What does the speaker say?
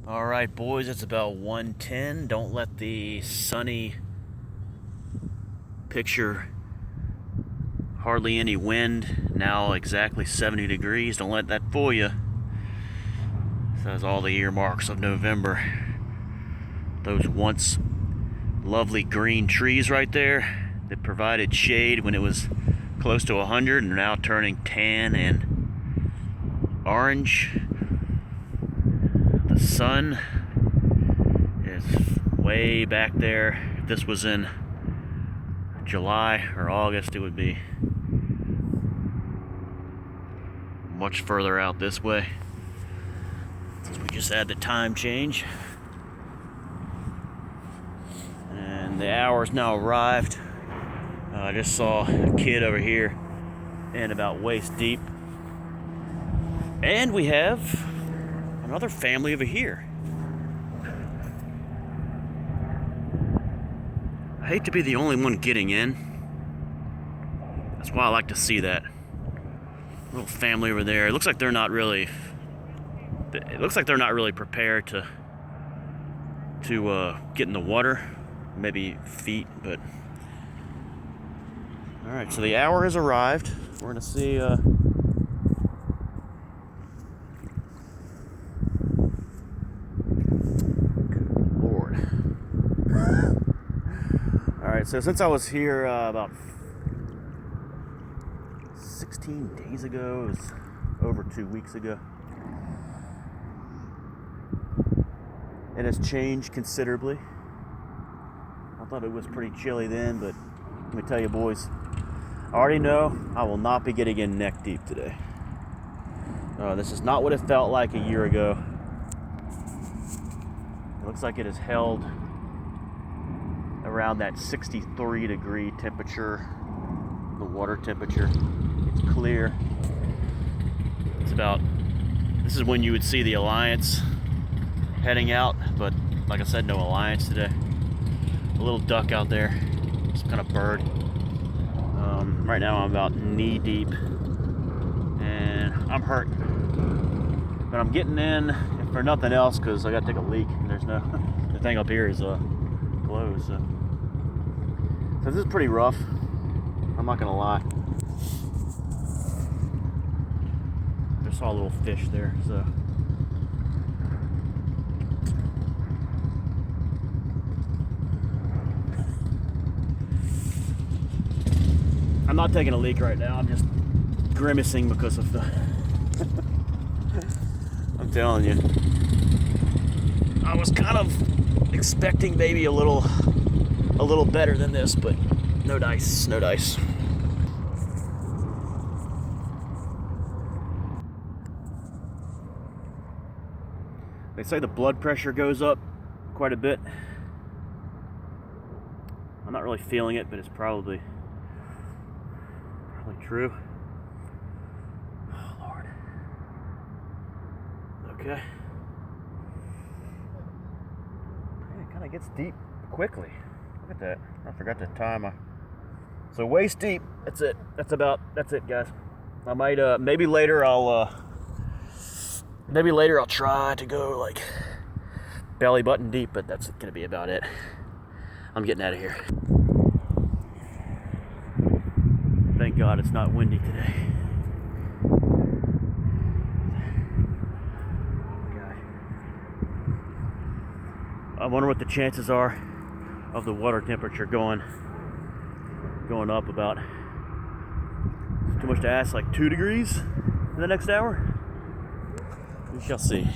All right, boys, it's about 1:10. Don't let the sunny picture, hardly any wind, now exactly 70 degrees. Don't let that fool you. Says all the earmarks of November. Those once lovely green trees right there that provided shade when it was close to 100 and are now turning tan and orange. The sun is way back there. If this was in July or August, it would be much further out this way, since we just had the time change. And the hour's now arrived. I just saw a kid over here and about waist deep. And we have another family over here. I hate to be the only one getting in. That's why I like to see that little family over there. It looks like they're not really prepared to get in the water. Maybe feet, but all right. So the hour has arrived. We're gonna see. Good Lord. All right. So since I was here about 16 days ago, it was over 2 weeks ago. It has changed considerably. I thought it was pretty chilly then, but let me tell you, boys, I already know I will not be getting in neck deep today. This is not what it felt like a year ago. It looks like it is held around that 63 degree temperature, the water temperature. It's clear. This is when you would see the Alliance heading out, but like I said, no Alliance today. A little duck out there, some kind of bird. Right now I'm about knee deep and I'm hurt, but I'm getting in if for nothing else because I gotta take a leak and there's no the thing up here is closed, so this is pretty rough, I'm not gonna lie. Just saw a little fish there, so I'm not taking a leak right now. I'm just grimacing because of the I'm telling you, I was kind of expecting maybe a little better than this, but no dice. They say the blood pressure goes up quite a bit. I'm not really feeling it, but it's probably true. Oh, Lord. Okay. Man, it kind of gets deep quickly. Look at that. I forgot to time. So waist deep. That's it. That's it, guys. I might maybe later I'll try to go like belly button deep, but that's gonna be about it. I'm getting out of here. Thank God it's not windy today. God. I wonder what the chances are of the water temperature going up about, too much to ask, like 2 degrees in the next hour? We shall see.